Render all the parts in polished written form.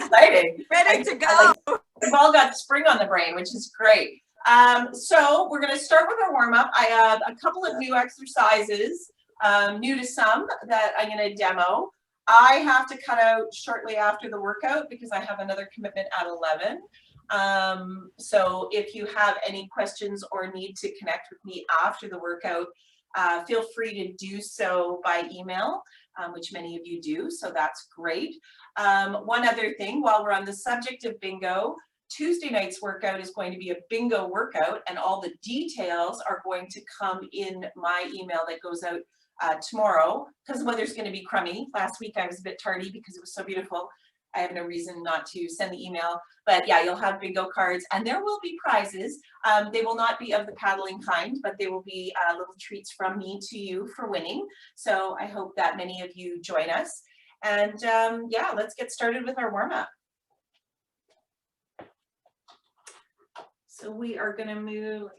exciting. Ready to go. We've all got spring on the brain, which is great. So we're going to start with our warm-up. I have a couple of new exercises, new to some, that I'm going to demo. I have to cut out shortly after the workout because I have another commitment at 11. So if you have any questions or need to connect with me after the workout, feel free to do so by email, which many of you do, so that's great. One other thing, while we're on the subject of bingo, Tuesday night's workout is going to be a bingo workout, and all the details are going to come in my email that goes out tomorrow, because the weather's going to be crummy. Last week I was a bit tardy because it was so beautiful. I have no reason not to send the email, but yeah, you'll have bingo cards and there will be prizes. They will not be of the paddling kind, but they will be little treats from me to you for winning. So I hope that many of you join us. And yeah, let's get started with our warm-up. So we are going to move.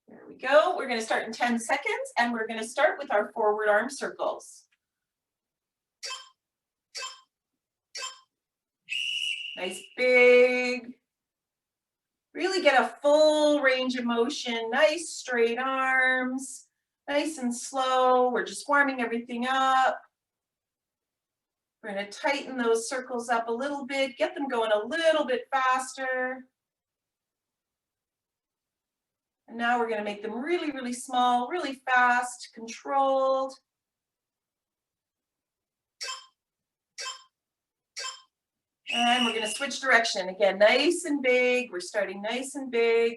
There we go. We're going to start in 10 seconds, and we're going to start with our forward arm circles. Nice big. Really get a full range of motion. Nice straight arms. Nice and slow. We're just warming everything up. We're going to tighten those circles up a little bit. Get them going a little bit faster. And now we're going to make them really, really small, really fast, controlled. And we're going to switch direction. Again, nice and big. We're starting nice and big.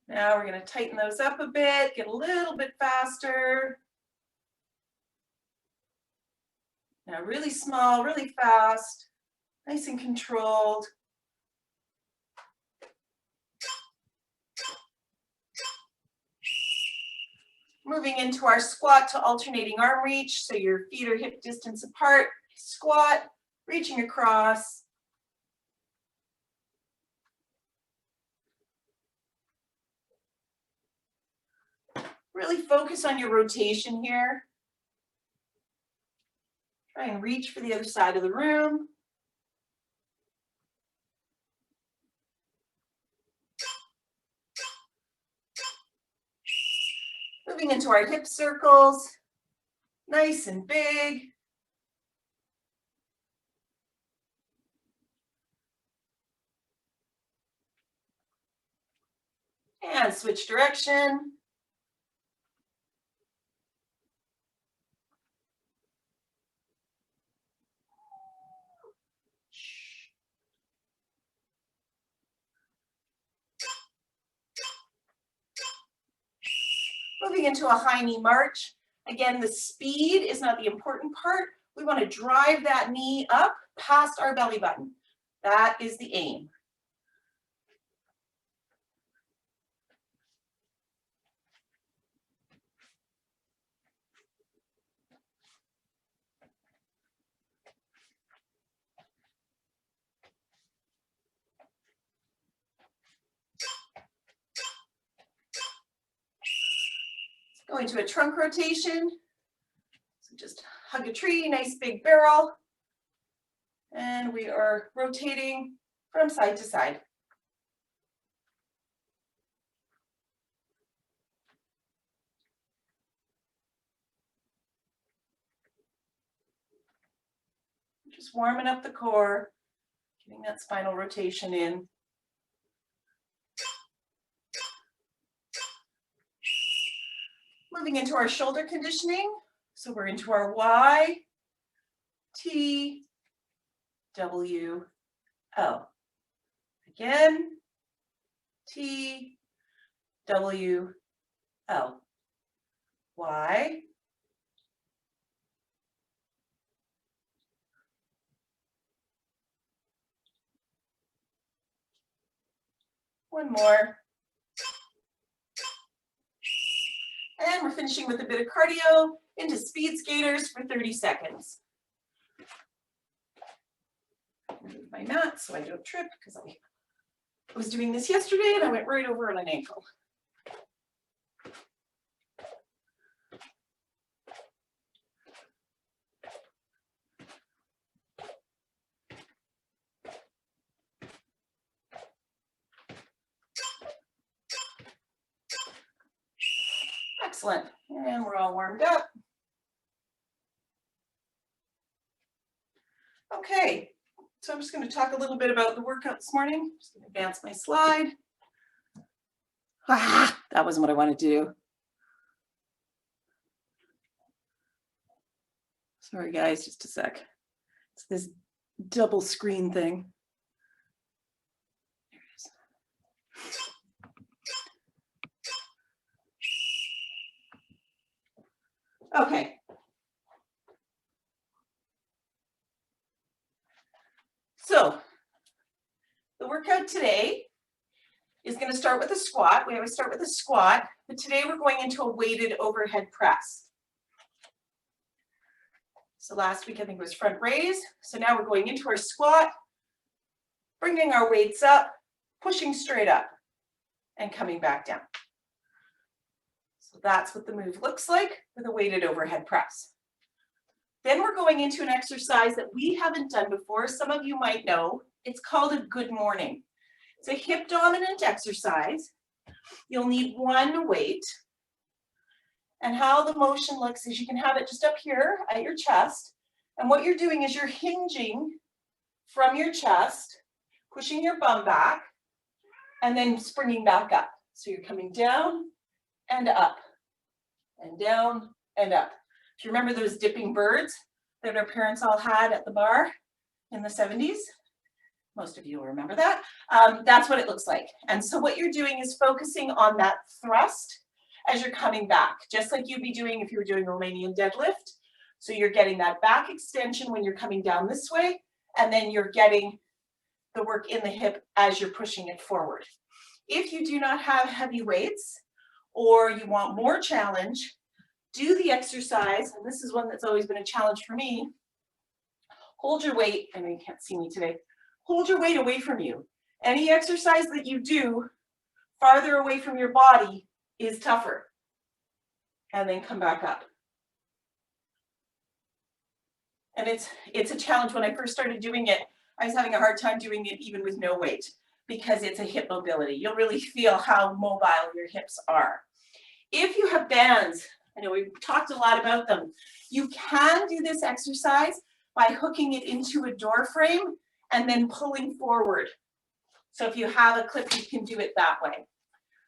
Now we're going to tighten those up a bit, get a little bit faster. Now really small, really fast, nice and controlled. Moving into our squat to alternating arm reach, so your feet are hip distance apart. Squat, reaching across. Really focus on your rotation here. Try and reach for the other side of the room. Moving into our hip circles, nice and big. And switch direction. Moving into a high knee march. Again, the speed is not the important part. We want to drive that knee up past our belly button. That is the aim. Go into a trunk rotation. So just hug a tree, nice big barrel. And we are rotating from side to side. Just warming up the core, getting that spinal rotation in. Moving into our shoulder conditioning. So we're into our Y, T, W, L. Again, T, W, L. Y, one more. And we're finishing with a bit of cardio into speed skaters for 30 seconds. Move my mat so I don't trip because I I was doing this yesterday and I went right over on an ankle. Excellent. And we're all warmed up. Okay, so I'm just going to talk a little bit about the workout this morning. Just going to advance my slide. That wasn't what I wanted to do. Sorry guys, just a sec. It's this double screen thing. There it is. Okay. So the workout today is going to start with a squat. We always start with a squat, but today we're going into a weighted overhead press. So last week I think it was front raise. So now we're going into our squat, bringing our weights up, pushing straight up, and coming back down. So that's what the move looks like with a weighted overhead press. Then we're going into an exercise that we haven't done before. Some of you might know. It's called a good morning. It's a hip dominant exercise. You'll need one weight. And how the motion looks is you can have it just up here at your chest. And what you're doing is you're hinging from your chest, pushing your bum back, and then springing back up. So you're coming down and up, and down and up. If you remember those dipping birds that our parents all had at the bar in the 70s, most of you will remember that. That's what it looks like. And so what you're doing is focusing on that thrust as you're coming back, just like you'd be doing if you were doing a Romanian deadlift. So you're getting that back extension when you're coming down this way, and then you're getting the work in the hip as you're pushing it forward. If you do not have heavy weights or you want more challenge, do the exercise, and this is one that's always been a challenge for me. Hold your weight, I know you can't see me today. Hold your weight away from you. Any exercise that you do farther away from your body is tougher. And then come back up. And it's a challenge. When I first started doing it, I was having a hard time doing it even with no weight because it's a hip mobility. You'll really feel how mobile your hips are. If you have bands, I know we've talked a lot about them, you can do this exercise by hooking it into a door frame and then pulling forward. So if you have a clip, you can do it that way.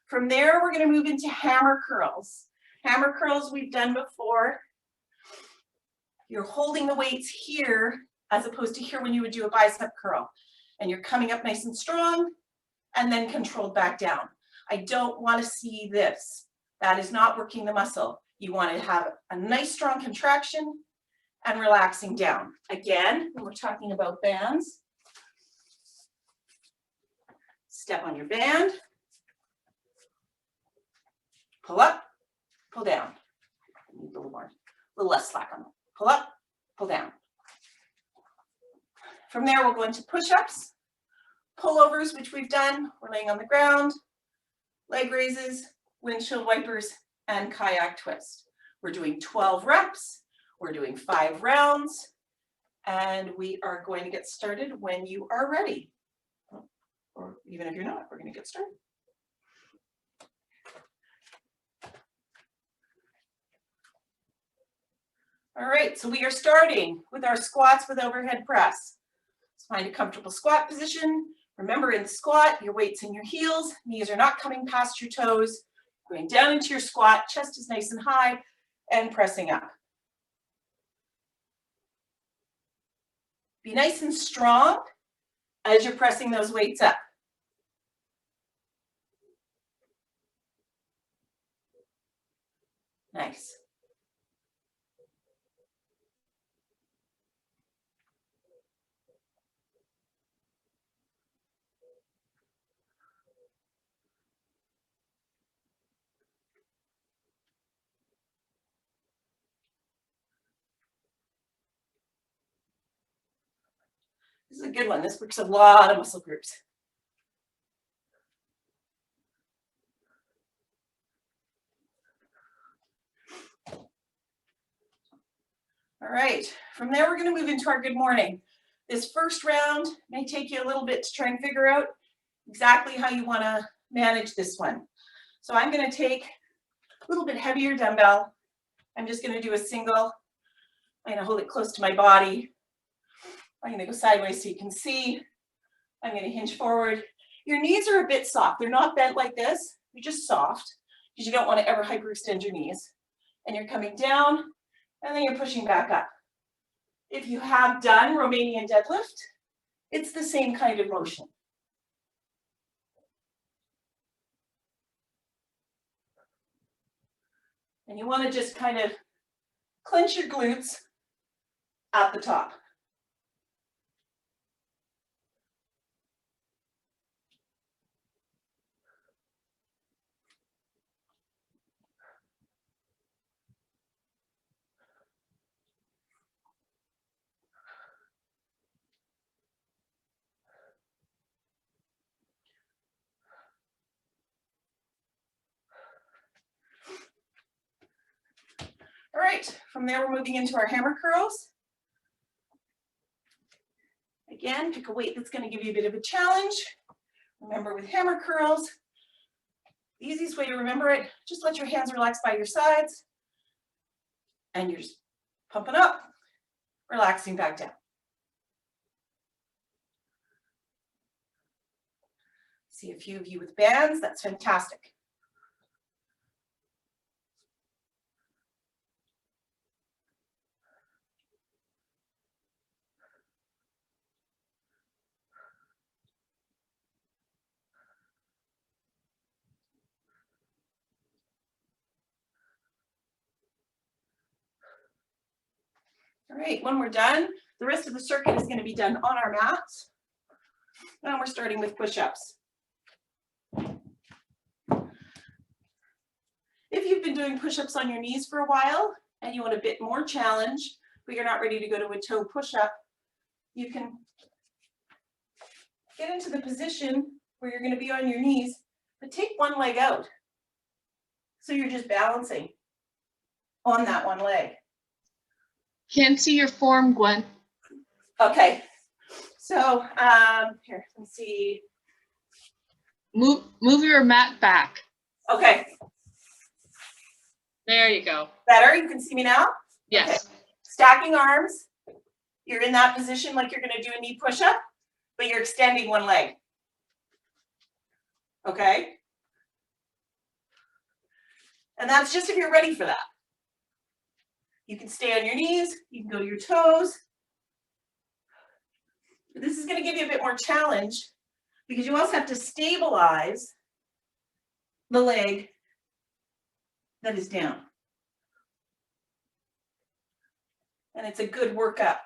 From there, we're going to move into hammer curls. Hammer curls we've done before. You're holding the weights here as opposed to here when you would do a bicep curl. And you're coming up nice and strong and then controlled back down. I don't want to see this. That is not working the muscle. You want to have a nice strong contraction and relaxing down. Again, when we're talking about bands, step on your band, pull up, pull down. Need a little less slack on them. Pull up, pull down. From there, we'll go into push-ups, pullovers, which we've done. We're laying on the ground, leg raises, windshield wipers, and kayak twist. We're doing 12 reps. We're doing 5 rounds, and we are going to get started when you are ready. Or even if you're not, we're going to get started. All right, so we are starting with our squats with overhead press. Let's find a comfortable squat position. Remember, in the squat, your weight's in your heels, knees are not coming past your toes. Going down into your squat, chest is nice and high, and pressing up. Be nice and strong as you're pressing those weights up. Nice. This is a good one. This works a lot of muscle groups. All right, from there we're going to move into our good morning. This first round may take you a little bit to try and figure out exactly how you want to manage this one. So I'm going to take a little bit heavier dumbbell. I'm just going to do a single. I'm going to hold it close to my body. I'm going to go sideways so you can see. I'm going to hinge forward. Your knees are a bit soft. They're not bent like this. They're just soft because you don't want to ever hyperextend your knees. And you're coming down and then you're pushing back up. If you have done Romanian deadlift, it's the same kind of motion. And you want to just kind of clench your glutes at the top. All right, from there we're moving into our hammer curls. Again, pick a weight that's going to give you a bit of a challenge. Remember with hammer curls, the easiest way to remember it, just let your hands relax by your sides and you're just pumping up, relaxing back down. See a few of you with bands, that's fantastic. All right, when we're done, the rest of the circuit is going to be done on our mats. Now we're starting with push-ups. If you've been doing push-ups on your knees for a while and you want a bit more challenge, but you're not ready to go to a toe push-up, you can get into the position where you're going to be on your knees, but take one leg out. So you're just balancing on that one leg. Can't see your form, Gwen. Okay, so here, let's see. Move your mat back. Okay. There you go. Better? You can see me now? Yes. Okay. Stacking arms. You're in that position like you're going to do a knee push-up, but you're extending one leg. Okay? And that's just if you're ready for that. You can stay on your knees. You can go to your toes. This is going to give you a bit more challenge because you also have to stabilize the leg that is down. And it's a good workout.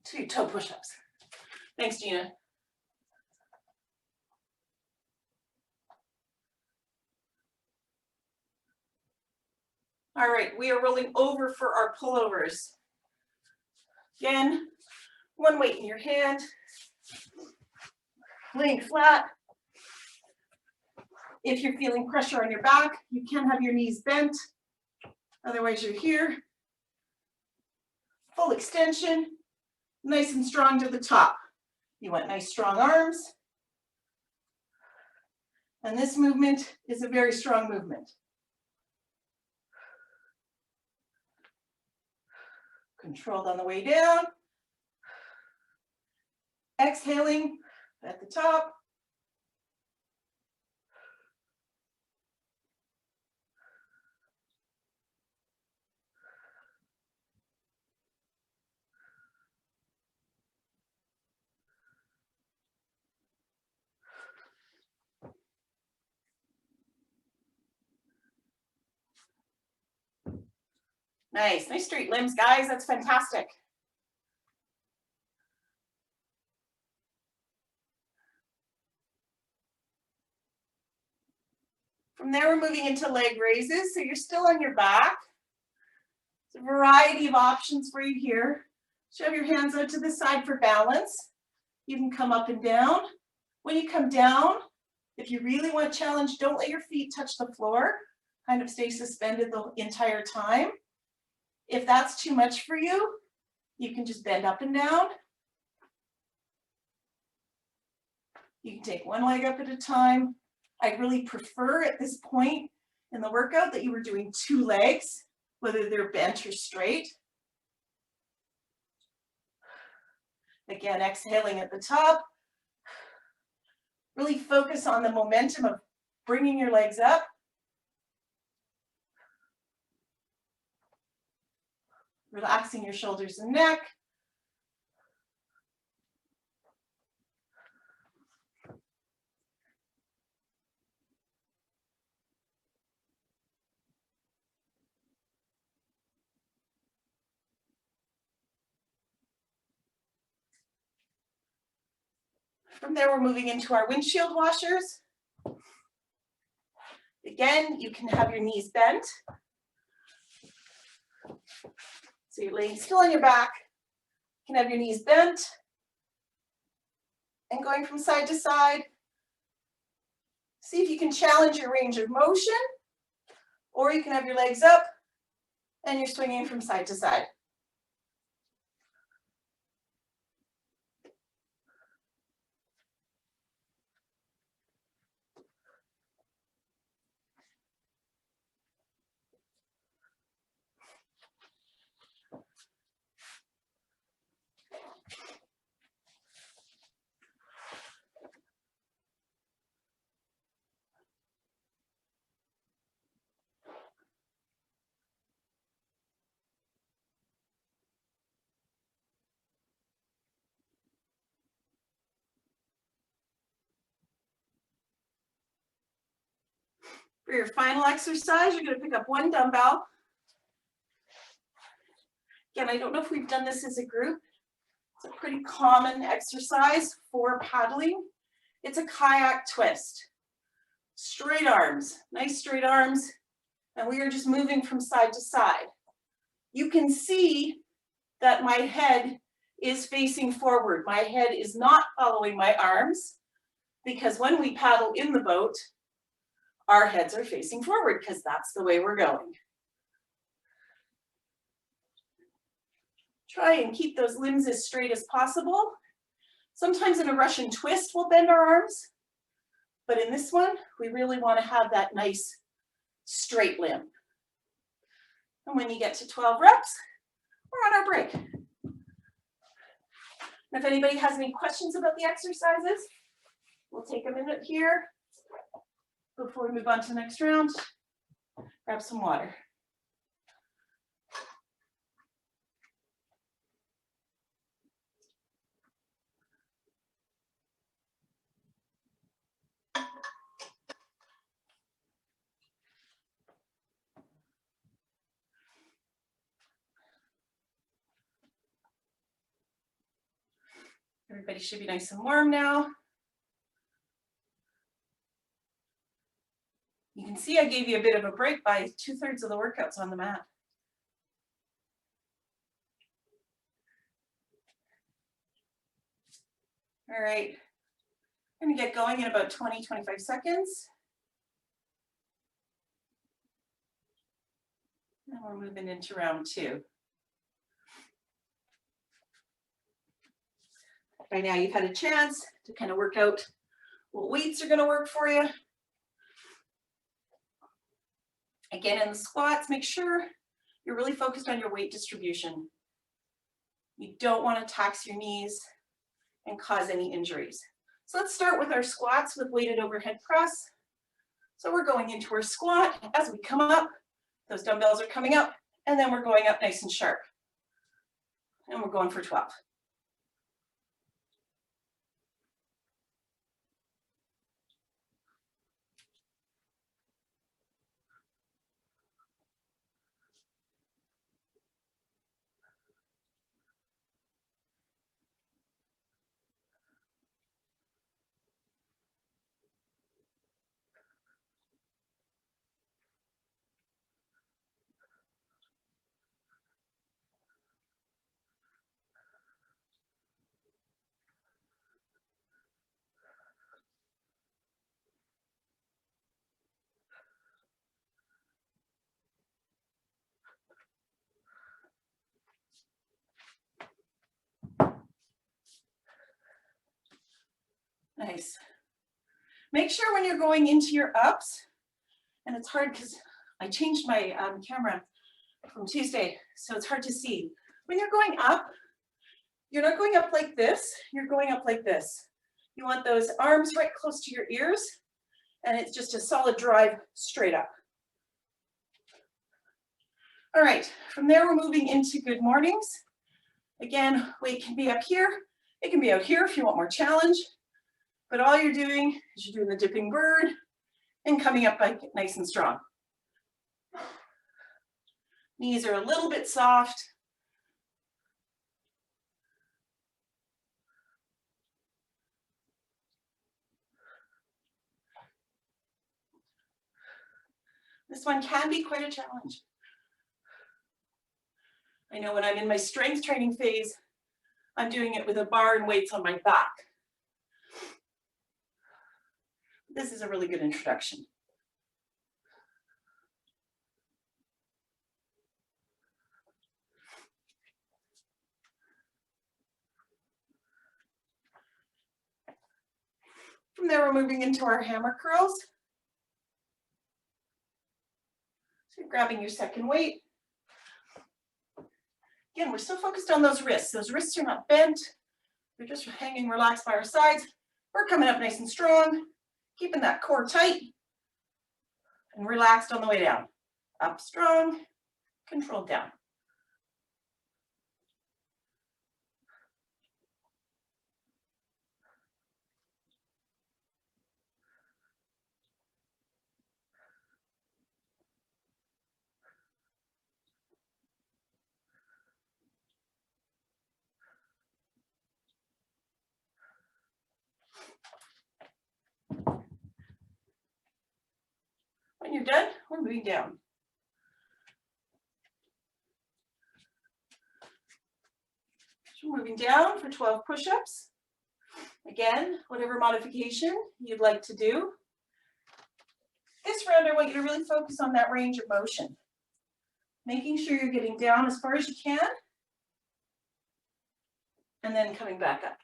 To your toe push-ups. Thanks, Gina. All right, we are rolling over for our pullovers. Again, one weight in your hand, laying flat. If you're feeling pressure on your back, you can have your knees bent. Otherwise, you're here. Full extension, nice and strong to the top. You want nice, strong arms. And this movement is a very strong movement. Controlled on the way down. Exhaling at the top. Nice, nice straight limbs, guys. That's fantastic. From there, we're moving into leg raises. So you're still on your back. There's a variety of options for you here. Shove your hands out to the side for balance. You can come up and down. When you come down, if you really want challenge, don't let your feet touch the floor. kind of stay suspended the entire time. If that's too much for you, you can just bend up and down. You can take one leg up at a time. I really prefer at this point in the workout that you were doing 2 legs, whether they're bent or straight. Again, exhaling at the top. Really focus on the momentum of bringing your legs up. Relaxing your shoulders and neck. From there, we're moving into our windshield washers. Again, you can have your knees bent. So you're laying still on your back. You can have your knees bent and going from side to side. See if you can challenge your range of motion, or you can have your legs up and you're swinging from side to side. For your final exercise, you're going to pick up 1 dumbbell. Again, I don't know if we've done this as a group. It's a pretty common exercise for paddling. It's a kayak twist. Straight arms, nice straight arms, and we are just moving from side to side. You can see that my head is facing forward. My head is not following my arms, because when we paddle in the boat, our heads are facing forward because that's the way we're going. Try and keep those limbs as straight as possible. Sometimes in a Russian twist, we'll bend our arms, but in this one, we really want to have that nice straight limb. And when you get to 12 reps, we're on our break. And if anybody has any questions about the exercises, we'll take a minute here before we move on to the next round. Grab some water. Everybody should be nice and warm now. You can see I gave you a bit of a break by 2/3 of the workouts on the mat. All right, I'm going to get going in about 20-25 seconds. And we're moving into round 2. By now you've had a chance to kind of work out what weights are going to work for you. Again, in the squats, make sure you're really focused on your weight distribution. You don't want to tax your knees and cause any injuries. So let's start with our squats with weighted overhead press. So we're going into our squat. As we come up, those dumbbells are coming up, and then we're going up nice and sharp. And we're going for 12. Make sure when you're going into your ups, and it's hard because I changed my camera from Tuesday, so it's hard to see. When you're going up, you're not going up like this, you're going up like this. You want those arms right close to your ears, and it's just a solid drive straight up. All right, from there we're moving into good mornings. Again, weight can be up here, it can be out here if you want more challenge, but all you're doing is you're doing the dipping bird and coming up nice and strong. Knees are a little bit soft. This one can be quite a challenge. I know when I'm in my strength training phase, I'm doing it with a bar and weights on my back. This is a really good introduction. From there, we're moving into our hammer curls. So you're grabbing your second weight. Again, we're still focused on those wrists. Those wrists are not bent. They're just hanging relaxed by our sides. We're coming up nice and strong, keeping that core tight and relaxed on the way down. Up strong, controlled down. When you're done, we're moving down. So we're moving down for 12 push-ups. Again, whatever modification you'd like to do. This round, I want you to really focus on that range of motion. Making sure you're getting down as far as you can, and then coming back up.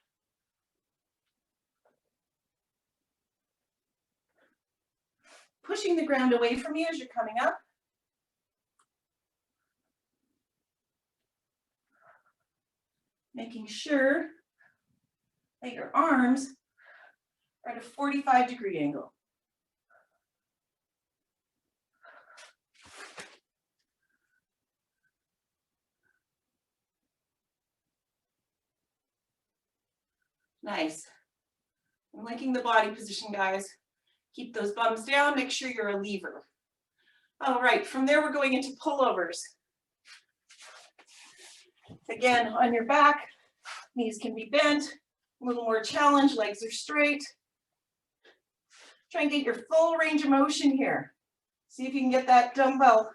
Pushing the ground away from you as you're coming up. Making sure that your arms are at a 45-degree angle. Nice. I'm liking the body position, guys. Keep those bums down, make sure you're a lever. All right, from there we're going into pullovers. Again, on your back, knees can be bent, a little more challenge, legs are straight. Try and get your full range of motion here. See if you can get that dumbbell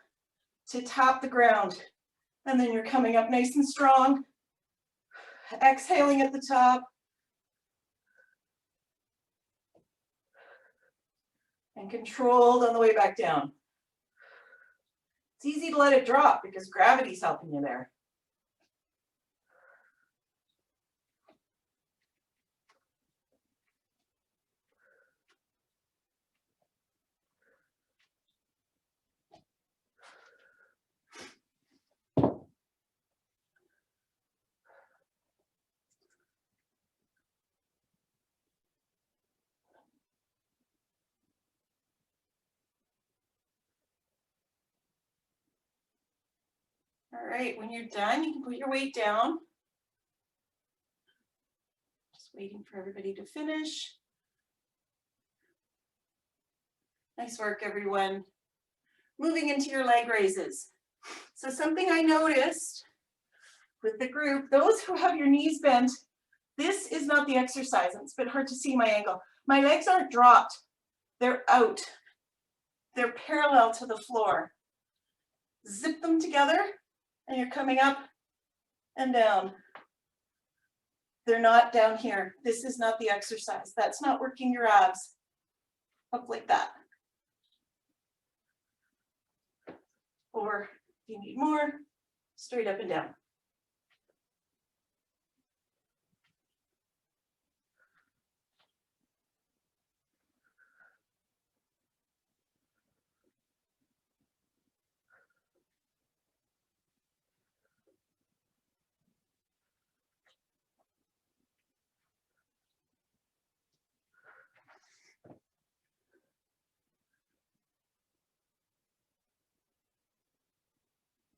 to tap the ground. And then you're coming up nice and strong. Exhaling at the top. And controlled on the way back down. It's easy to let it drop because gravity's helping you there. All right, when you're done, you can put your weight down. Just waiting for everybody to finish. Nice work, everyone. Moving into your leg raises. So something I noticed with the group, those who have your knees bent, this is not the exercise. It's been hard to see my angle. My legs aren't dropped. They're out. They're parallel to the floor. Zip them together. And you're coming up and down. They're not down here. This is not the exercise. That's not working your abs. Up like that. Or if you need more, straight up and down.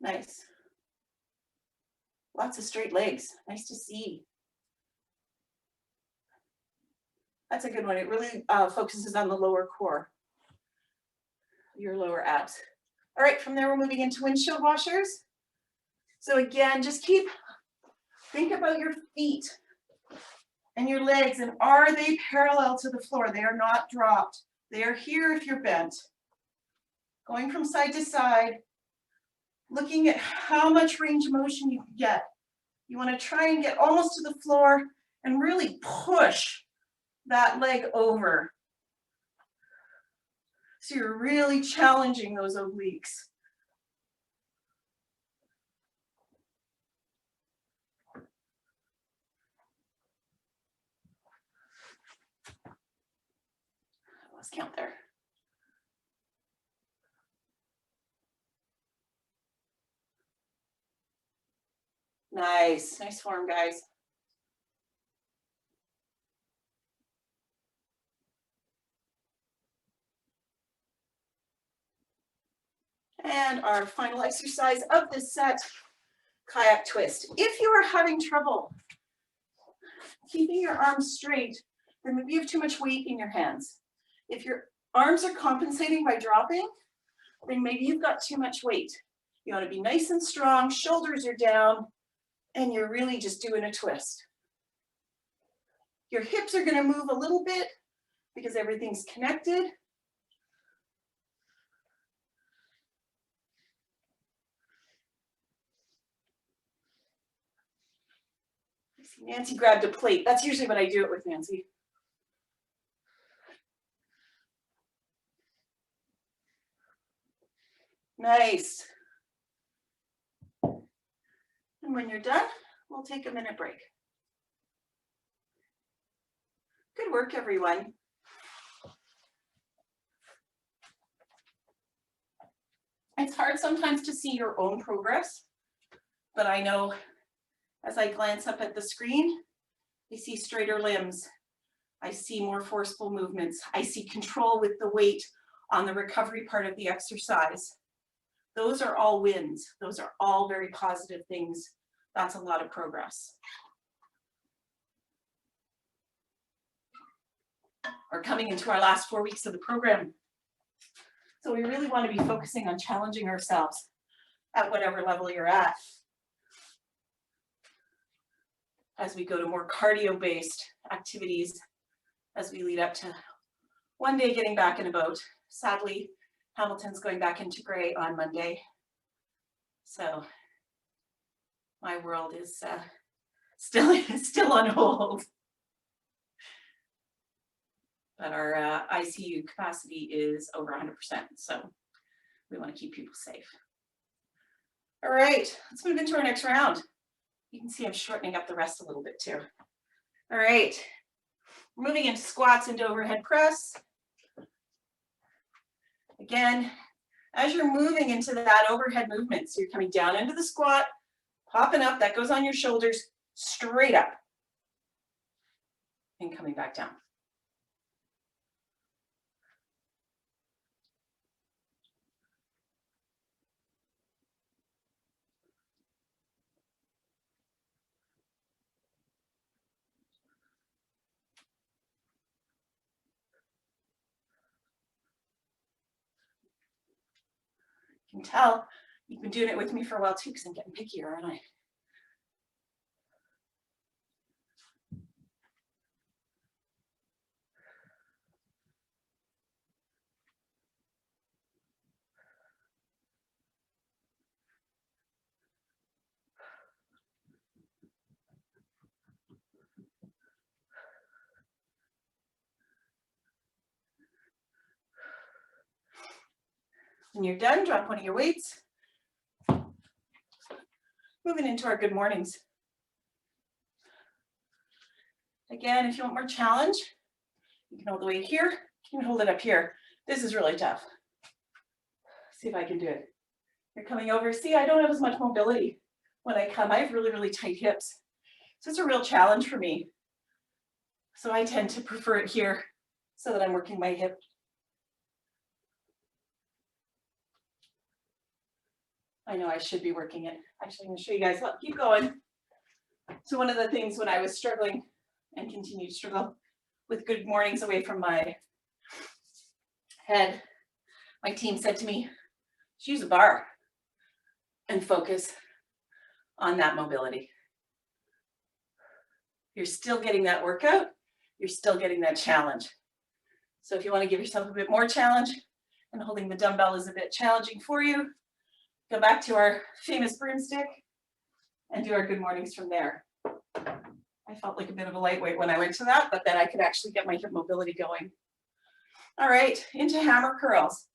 Nice. Lots of straight legs. Nice to see. That's a good one. It really focuses on the lower core, your lower abs. All right, from there we're moving into windshield washers. So again, just think about your feet and your legs, and are they parallel to the floor? They are not dropped. They are here if you're bent. Going from side to side, looking at how much range of motion you can get. You want to try and get almost to the floor and really push that leg over. So you're really challenging those obliques. Let's count there. Nice, nice form, guys. And our final exercise of this set, kayak twist. If you are having trouble keeping your arms straight, then maybe you have too much weight in your hands. If your arms are compensating by dropping, then maybe you've got too much weight. You want to be nice and strong, shoulders are down, and you're really just doing a twist. Your hips are going to move a little bit because everything's connected. Nancy grabbed a plate. That's usually what I do it with, Nancy. Nice. And when you're done, we'll take a minute break. Good work, everyone. It's hard sometimes to see your own progress, but I know as I glance up at the screen, I see straighter limbs. I see more forceful movements. I see control with the weight on the recovery part of the exercise. Those are all wins. Those are all very positive things. That's a lot of progress. We're coming into our last 4 weeks of the program. So we really want to be focusing on challenging ourselves at whatever level you're at, as we go to more cardio-based activities as we lead up to one day getting back in a boat. Sadly, Hamilton's going back into gray on Monday. So my world is still on hold. But our ICU capacity is over 100%, so we want to keep people safe. All right, let's move into our next round. You can see I'm shortening up the rest a little bit too. All right, moving into squats and overhead press. Again, as you're moving into that overhead movement, so you're coming down into the squat, popping up, that goes on your shoulders, straight up, and coming back down. You can tell you've been doing it with me for a while too, because I'm getting pickier, aren't I? When you're done, drop one of your weights. Moving into our good mornings. Again, if you want more challenge, you can hold the weight here, you can hold it up here. This is really tough. See if I can do it. You're coming over. See, I don't have as much mobility when I come. I have really, really tight hips. So it's a real challenge for me. So I tend to prefer it here so that I'm working my hip. I know I should be working it. Actually, I'm gonna show you guys. Look, keep going. So one of the things when I was struggling and continue to struggle with good mornings away from my head, my team said to me, just use a bar and focus on that mobility. You're still getting that workout. You're still getting that challenge. So if you want to give yourself a bit more challenge and holding the dumbbell is a bit challenging for you, go back to our famous broomstick and do our good mornings from there. I felt like a bit of a lightweight when I went to that, but then I could actually get my hip mobility going. All right, into hammer curls.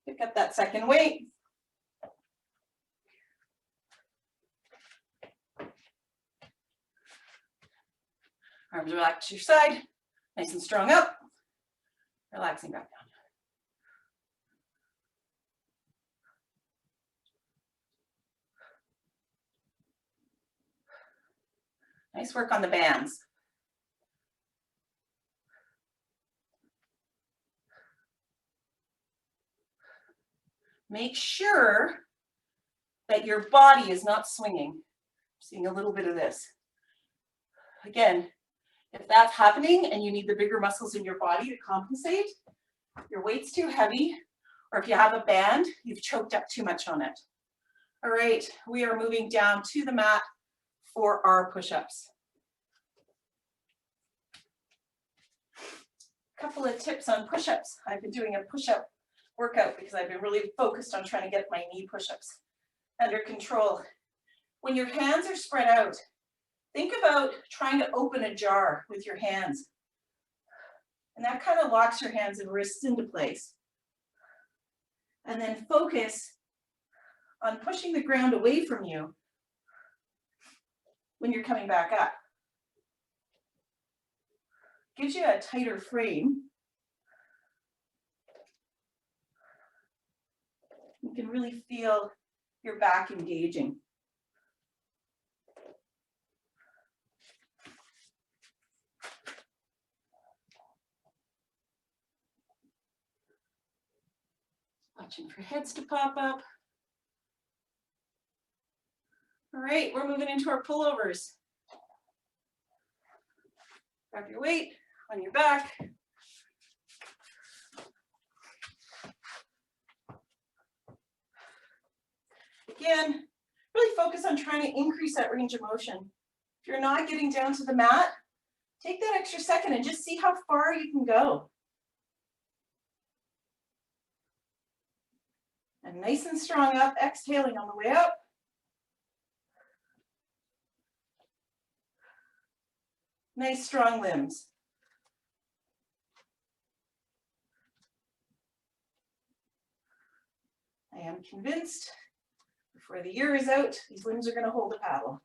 Pick up that second weight. Arms relaxed to your side, nice and strong up, relaxing back down. Nice work on the bands. Make sure that your body is not swinging. I'm seeing a little bit of this. Again, if that's happening and you need the bigger muscles in your body to compensate, your weight's too heavy, or if you have a band, you've choked up too much on it. All right, we are moving down to the mat for our push-ups. Couple of tips on push-ups. I've been doing a push-up workout because I've been really focused on trying to get my knee push-ups under control. When your hands are spread out, think about trying to open a jar with your hands. And that kind of locks your hands and wrists into place. And then focus on pushing the ground away from you when you're coming back up. Gives you a tighter frame. You can really feel your back engaging. Watching for heads to pop up. All right, we're moving into our pullovers. Grab your weight on your back. Again, really focus on trying to increase that range of motion. If you're not getting down to the mat, take that extra second and just see how far you can go. And nice and strong up, exhaling on the way up. Nice strong limbs. I am convinced before the year is out, these limbs are going to hold a paddle.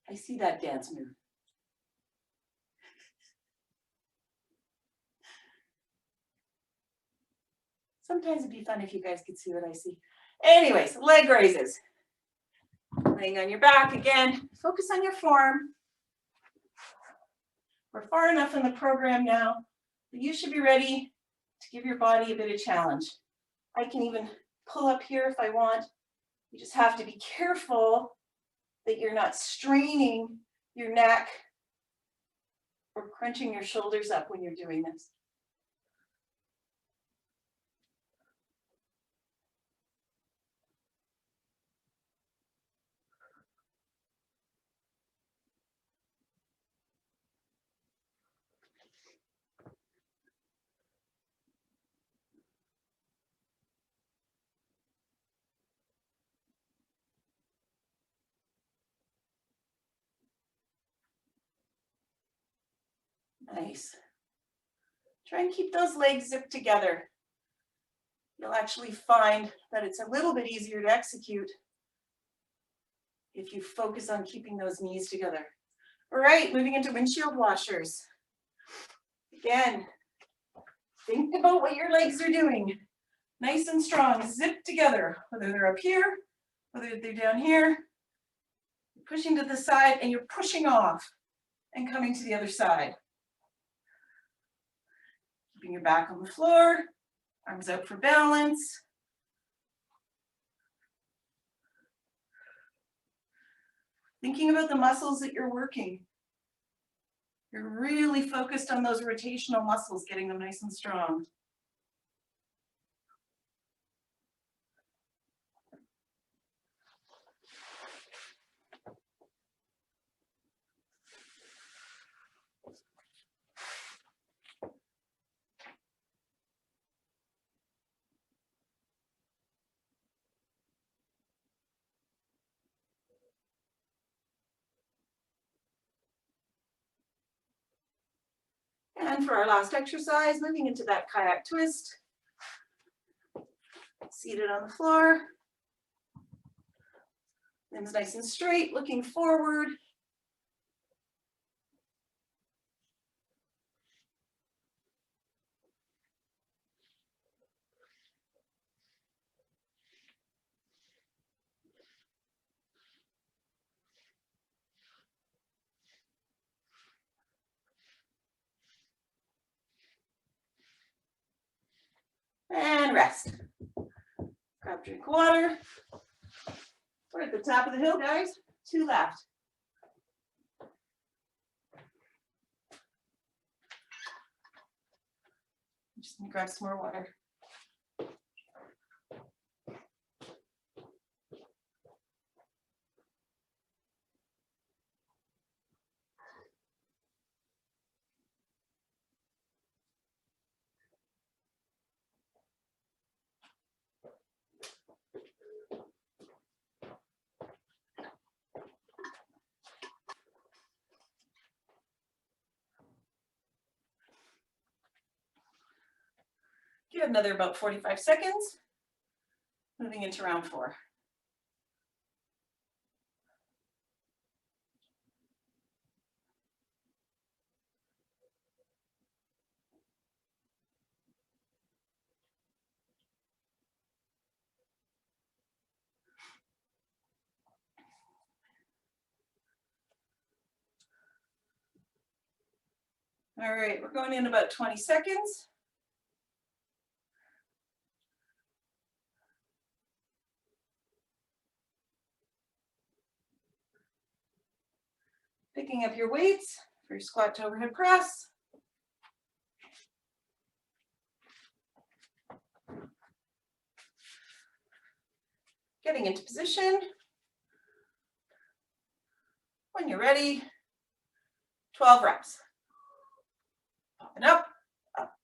I see that dance move. Sometimes it'd be fun if you guys could see what I see. Anyways, leg raises. Laying on your back again. Focus on your form. We're far enough in the program now that you should be ready to give your body a bit of challenge. I can even pull up here if I want. You just have to be careful that you're not straining your neck or crunching your shoulders up when you're doing this. Nice. Try and keep those legs zipped together. You'll actually find that it's a little bit easier to execute if you focus on keeping those knees together. All right, moving into windshield washers. Again, think about what your legs are doing. Nice and strong, zip together, whether they're up here, whether they're down here. You're pushing to the side and you're pushing off. and coming to the other side. Keeping your back on the floor, arms out for balance. Thinking about the muscles that you're working. You're really focused on those rotational muscles, getting them nice and strong. And for our last exercise, moving into that kayak twist. Seated on the floor. Limbs nice and straight, looking forward. And rest. Grab a drink of water. We're at the top of the hill, guys. 2 left. Just gonna grab some more water. Give it another about 45 seconds. Moving into round 4. All right, we're going in about 20 seconds. Picking up your weights for your squat to overhead press. Getting into position. When you're ready, 12 reps. Popping up, up.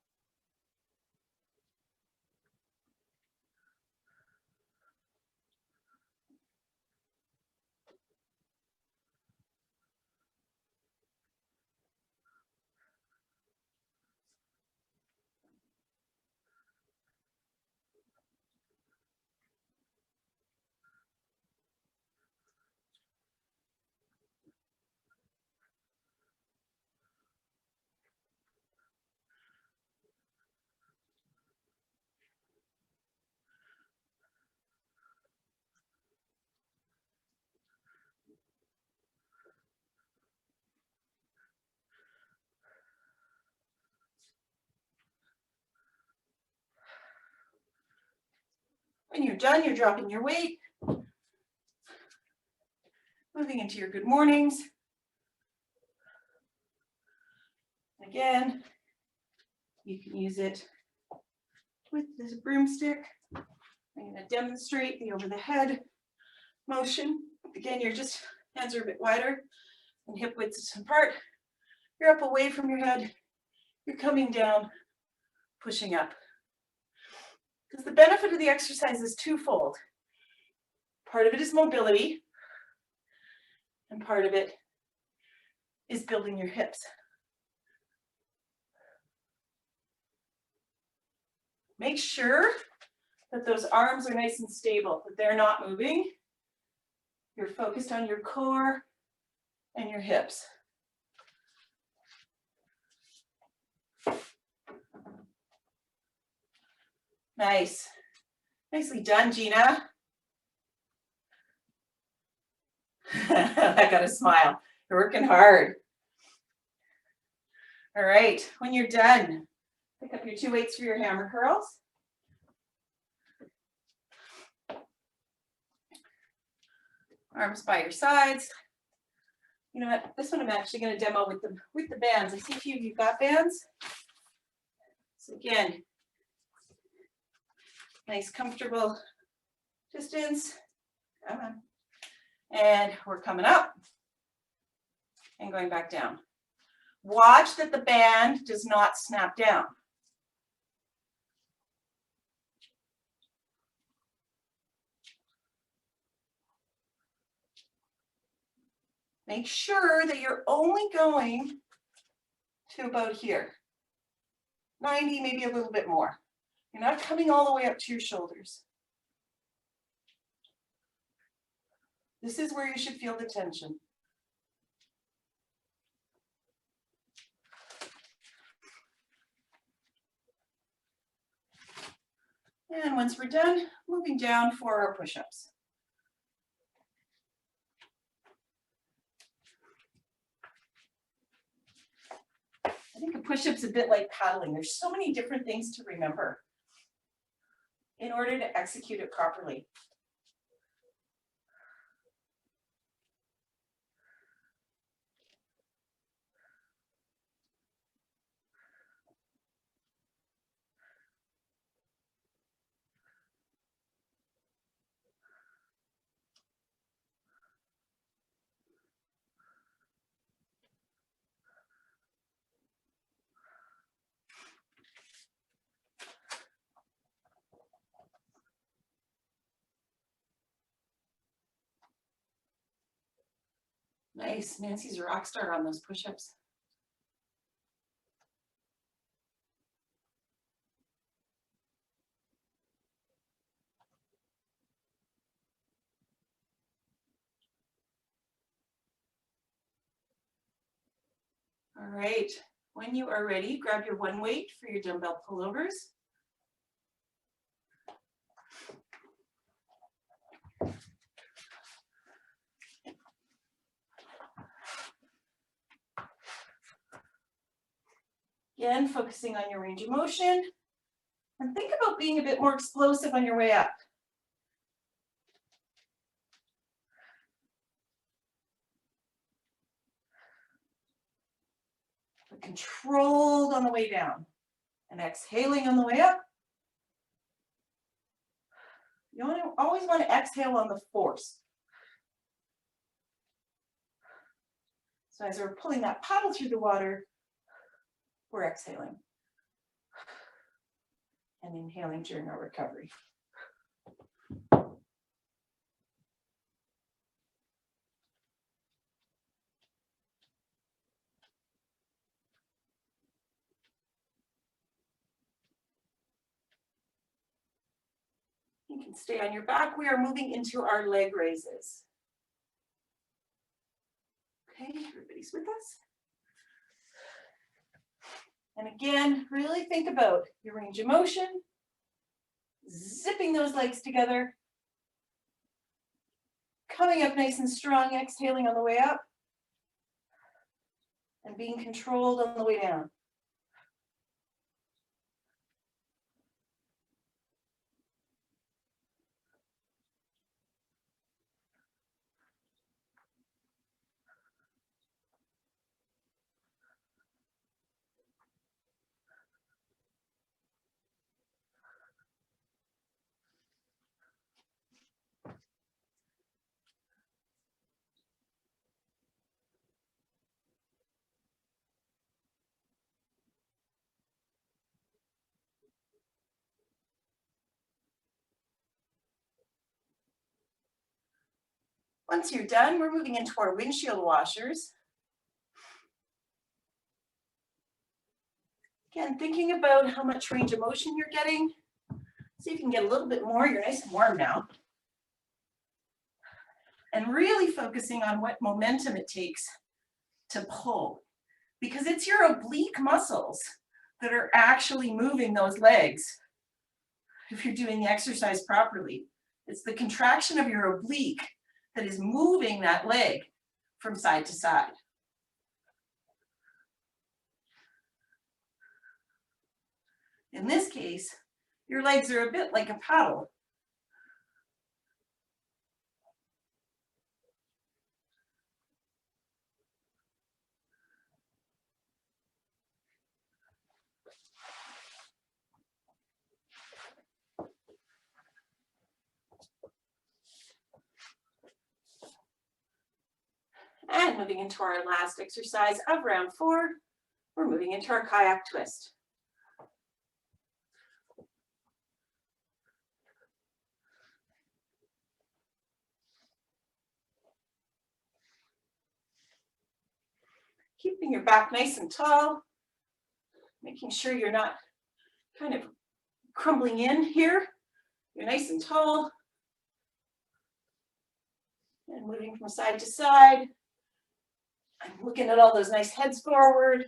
When you're done, you're dropping your weight. Moving into your good mornings. Again, you can use it with this broomstick. I'm going to demonstrate the over the head motion. Again, you're just, hands are a bit wider and hip widths apart. You're up away from your head. You're coming down, pushing up. Because the benefit of the exercise is twofold. Part of it is mobility, and part of it is building your hips. Make sure that those arms are nice and stable, that they're not moving. You're focused on your core and your hips. Nice. Nicely done, Gina. I got a smile. You're working hard. All right, when you're done, pick up your 2 weights for your hammer curls. Arms by your sides. You know what? This one I'm actually going to demo with the bands. I see a few of you got bands. So again, nice comfortable distance. Come on. And we're coming up and going back down. Watch that the band does not snap down. Make sure that you're only going to about here. 90, maybe a little bit more. You're not coming all the way up to your shoulders. This is where you should feel the tension. And once we're done, moving down for our push-ups. I think a push-up's a bit like paddling. There's so many different things to remember in order to execute it properly. Nice. Nancy's a rock star on those push-ups. All right. When you are ready, grab your 1 weight for your dumbbell pullovers. Again, focusing on your range of motion. And think about being a bit more explosive on your way up. But controlled on the way down. And exhaling on the way up. You always want to exhale on the force. So as we're pulling that paddle through the water, we're exhaling. And inhaling during our recovery. You can stay on your back. We are moving into our leg raises. Okay, everybody's with us. And again, really think about your range of motion, zipping those legs together, coming up nice and strong, exhaling on the way up, and being controlled on the way down. Once you're done, we're moving into our windshield washers. Again, thinking about how much range of motion you're getting. See if you can get a little bit more. You're nice and warm now. And really focusing on what momentum it takes to pull. Because it's your oblique muscles that are actually moving those legs if you're doing the exercise properly. It's the contraction of your oblique that is moving that leg from side to side. In this case, your legs are a bit like a paddle. And moving into our last exercise of round 4, we're moving into our kayak twist. Keeping your back nice and tall, making sure you're not kind of crumbling in here. You're nice and tall. And moving from side to side. I'm looking at all those nice heads forward.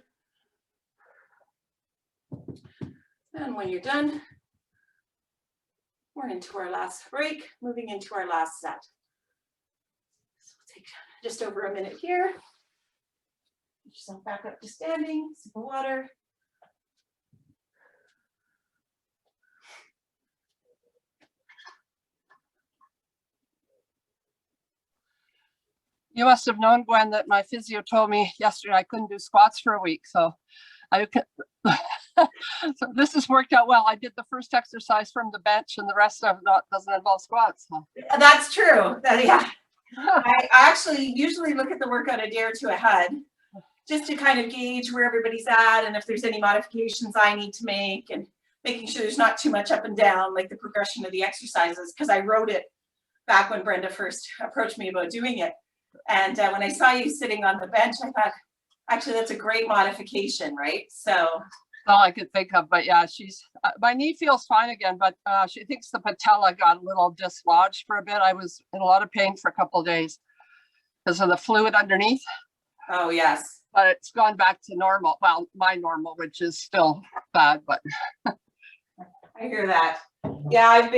And when you're done, we're into our last break, moving into our last set. So we'll take just over a minute here. Get yourself back up to standing, sip of water. You must have known, Gwen, that my physio told me yesterday I couldn't do squats for a week. So I could, so this has worked out well. I did the first exercise from the bench and the rest of it doesn't involve squats. So. That's true. Yeah. I actually usually look at the workout a day or two ahead just to kind of gauge where everybody's at and if there's any modifications I need to make, and making sure there's not too much up and down, like the progression of the exercises, because I wrote it back when Brenda first approached me about doing it. And when I saw you sitting on the bench, I thought, actually, that's a great modification, right? So. All I could think of, but yeah, she's, my knee feels fine again, but she thinks the patella got a little dislodged for a bit. I was in a lot of pain for a couple of days because of the fluid underneath. Oh, yes. But it's gone back to normal. Well, my normal, which is still bad, but. I hear that. Yeah,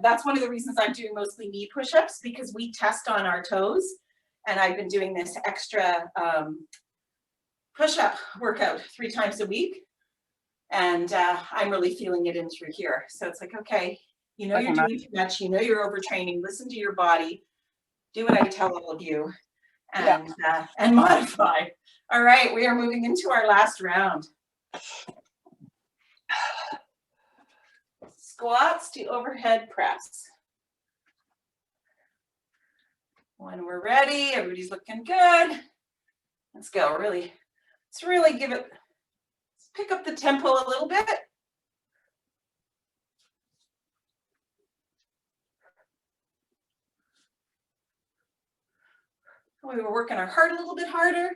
that's one of the reasons I'm doing mostly knee push-ups, because we test on our toes. And I've been doing this extra push-up workout 3 times a week. And I'm really feeling it in through here. So it's like, okay, you know you're doing too much. You know you're overtraining. Listen to your body. Do what I tell all of you. And, and modify. All right, we are moving into our last round. Squats to overhead press. When we're ready, everybody's looking good. Let's go. Let's really give it, let's pick up the tempo a little bit. We were working our heart a little bit harder.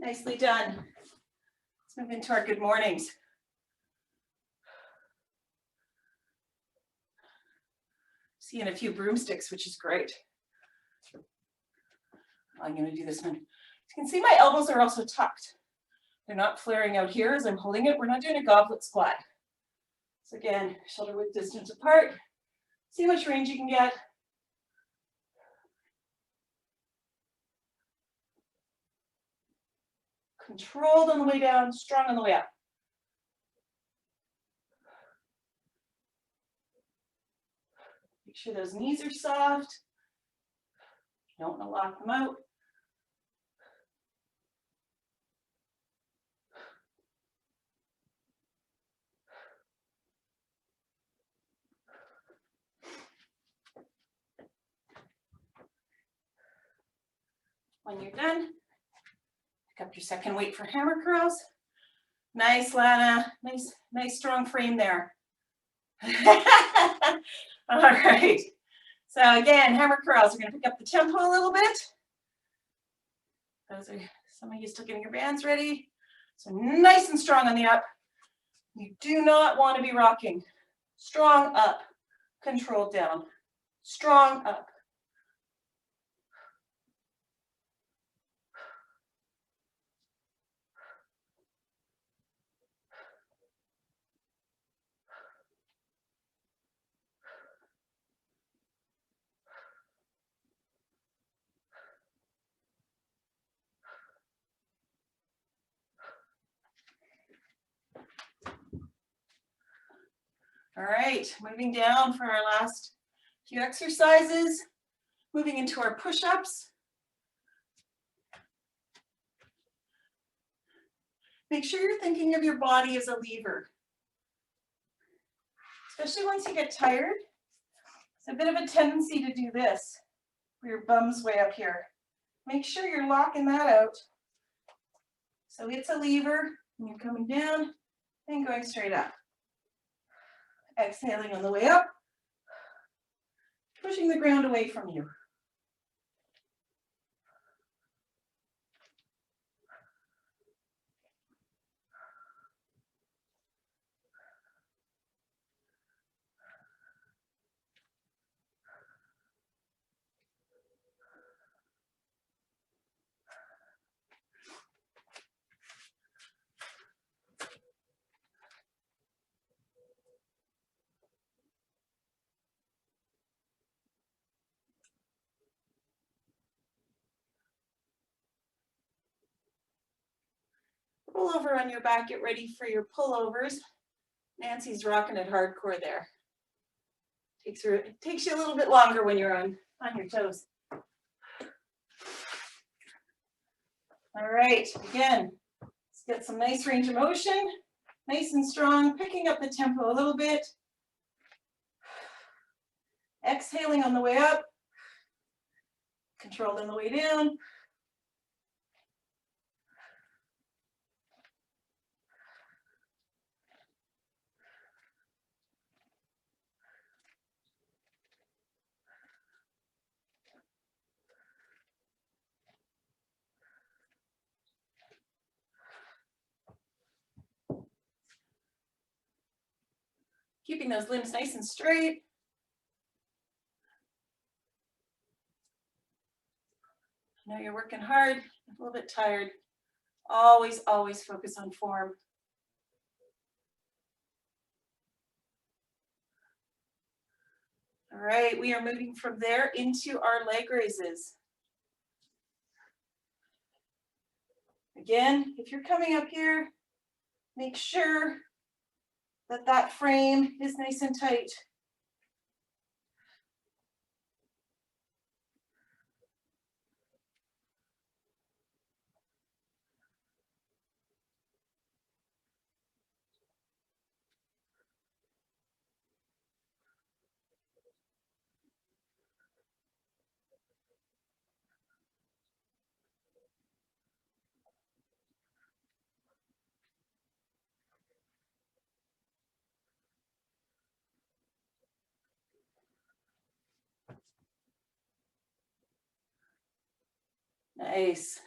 Nicely done. Let's move into our good mornings. Seeing a few broomsticks, which is great. I'm going to do this one. You can see my elbows are also tucked. They're not flaring out here as I'm holding it. We're not doing a goblet squat. So again, shoulder width distance apart. See how much range you can get. Controlled on the way down, strong on the way up. Make sure those knees are soft. You don't want to lock them out. When you're done, pick up your second weight for hammer curls. Nice, Lana. Nice strong frame there. All right. So again, hammer curls. We're going to pick up the tempo a little bit. Those are some of you still getting your bands ready. So nice and strong on the up. You do not want to be rocking. Strong up, controlled down. Strong up. All right, moving down for our last few exercises, moving into our push-ups. Make sure you're thinking of your body as a lever, especially once you get tired. It's a bit of a tendency to do this, where your bum's way up here. Make sure you're locking that out. So it's a lever, and you're coming down and going straight up. Exhaling on the way up, pushing the ground away from you. Roll over on your back, get ready for your pullovers. Nancy's rocking it hardcore there. It takes you a little bit longer when you're on your toes. All right, again, let's get some nice range of motion, nice and strong, picking up the tempo a little bit. Exhaling on the way up, controlled on the way down. Keeping those limbs nice and straight. I know you're working hard, a little bit tired. Always, always focus on form. All right, we are moving from there into our leg raises. Again, if you're coming up here, make sure that that frame is nice and tight. Nice.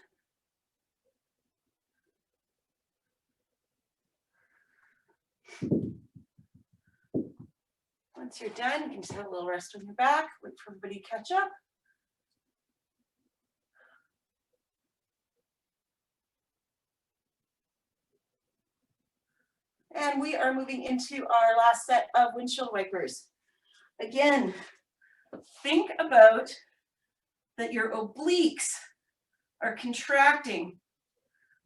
Once you're done, you can just have a little rest on your back, wait for everybody to catch up. And we are moving into our last set of windshield wipers. Again, think about that your obliques are contracting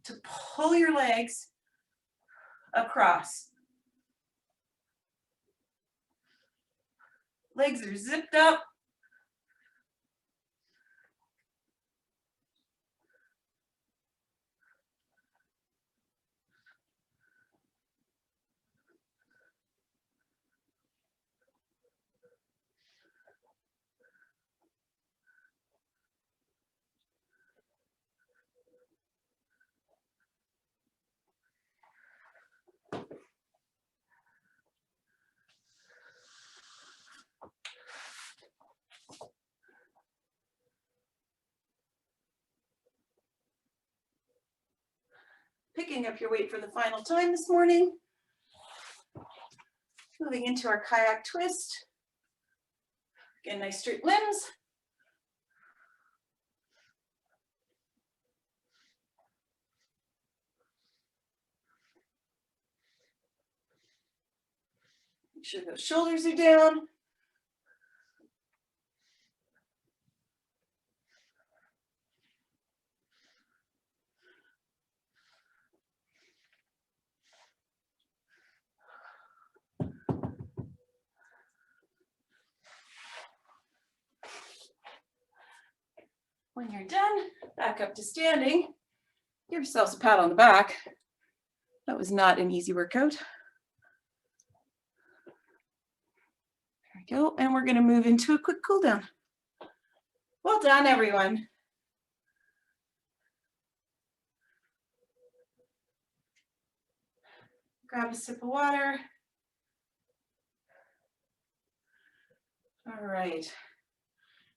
to pull your legs across. Legs are zipped up. picking up your weight for the final time this morning. Moving into our kayak twist. Again, nice straight limbs. Make sure those shoulders are down. When you're done, back up to standing. Give yourselves a pat on the back. That was not an easy workout. There we go. And we're going to move into a quick cool down. Well done, everyone. Grab a sip of water. All right.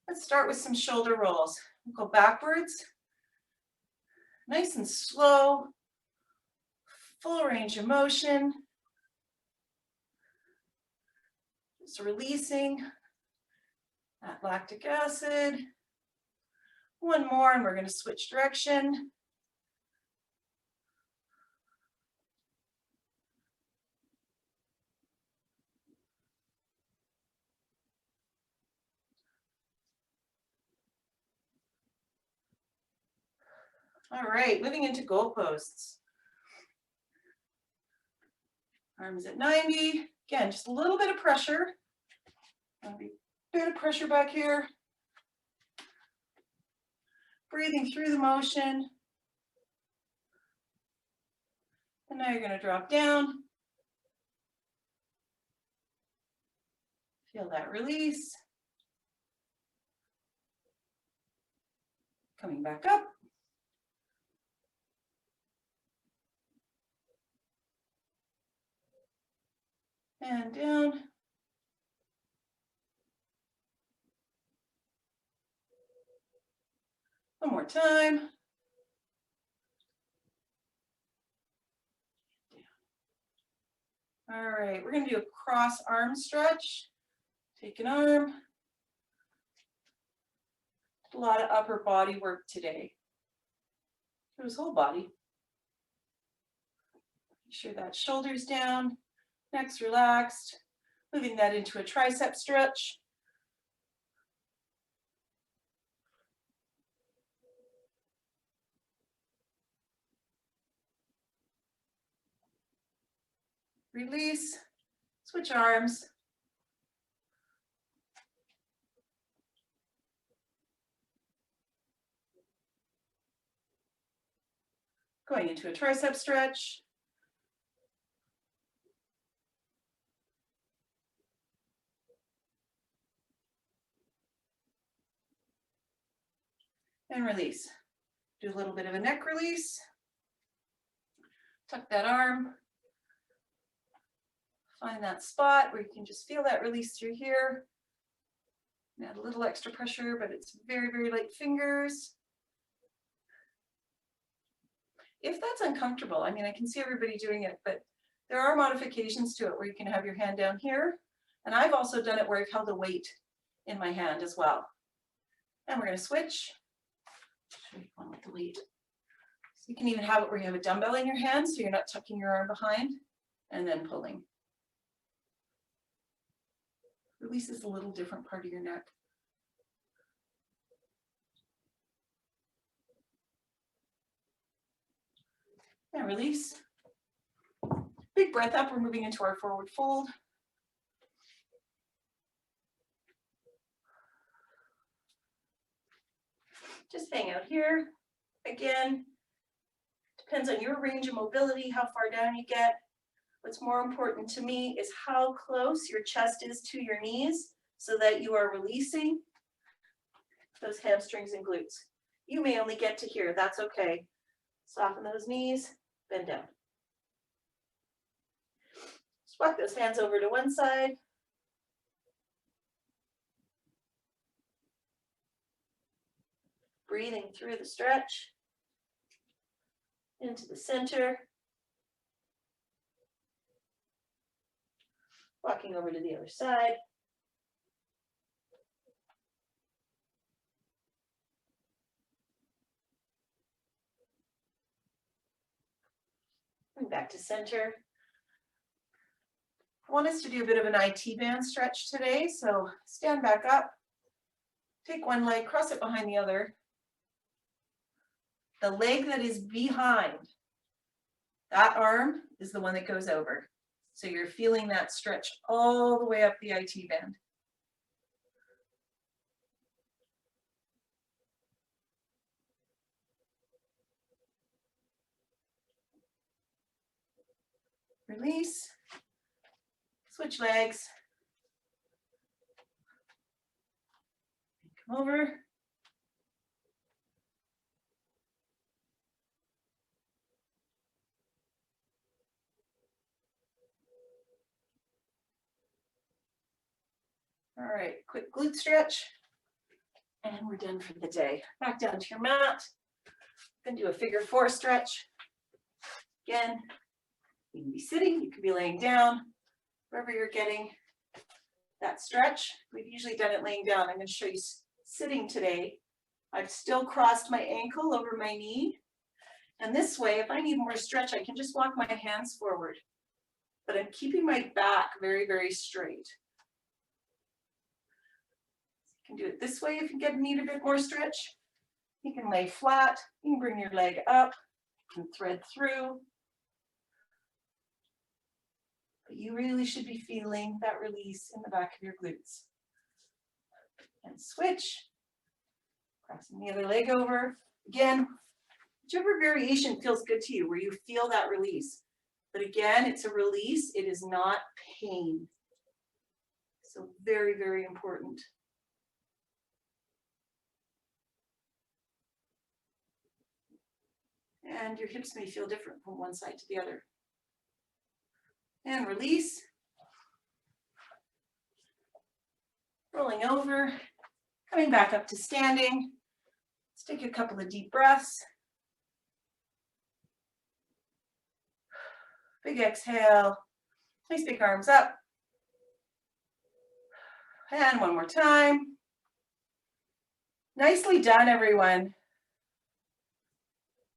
Let's start with some shoulder rolls. We'll go backwards. Nice and slow. Full range of motion. Just releasing that lactic acid. One more and we're going to switch direction. All right, moving into goalposts. Arms at 90. Again, just a little bit of pressure. A bit of pressure back here. Breathing through the motion. And now you're going to drop down. Feel that release. Coming back up. And down. One more time. All right, we're going to do a cross arm stretch. Take an arm. A lot of upper body work today. It was whole body. Make sure that shoulder's down, neck's relaxed. Moving that into a tricep stretch. Release, switch arms. Going into a tricep stretch. And release. Do a little bit of a neck release. Tuck that arm. Find that spot where you can just feel that release through here. Add a little extra pressure, but it's very, very light fingers. If that's uncomfortable, I mean, I can see everybody doing it, but there are modifications to it where you can have your hand down here. And I've also done it where I've held a weight in my hand as well. And we're going to switch. Show you one with the weight. So you can even have it where you have a dumbbell in your hand, so you're not tucking your arm behind and then pulling. Releases a little different part of your neck. And release. Big breath up, we're moving into our forward fold. Just hang out here. Again, depends on your range of mobility, how far down you get. What's more important to me is how close your chest is to your knees so that you are releasing those hamstrings and glutes. You may only get to here, that's okay. Soften those knees, bend down. Walk those hands over to one side. Breathing through the stretch. into the center. Walking over to the other side. And back to center. I want us to do a bit of an IT band stretch today, so stand back up, take one leg, cross it behind the other. The leg that is behind, that arm is the one that goes over. So you're feeling that stretch all the way up the IT band. Release. Switch legs. Come over. All right, quick glute stretch. And we're done for the day. Back down to your mat. Then do a figure 4 stretch. Again, you can be sitting, you can be laying down, wherever you're getting that stretch. We've usually done it laying down. I'm going to show you sitting today. I've still crossed my ankle over my knee. And this way, if I need more stretch, I can just walk my hands forward. But I'm keeping my back very, very straight. You can do it this way if you need a bit more stretch. You can lay flat. You can bring your leg up. You can thread through. But you really should be feeling that release in the back of your glutes. And switch. Crossing the other leg over. Again, whichever variation feels good to you, where you feel that release. But again, it's a release. It is not pain. So very, very important. And your hips may feel different from one side to the other. And release. Rolling over, coming back up to standing. Let's take a couple of deep breaths. Big exhale. Nice big arms up. And one more time. Nicely done, everyone.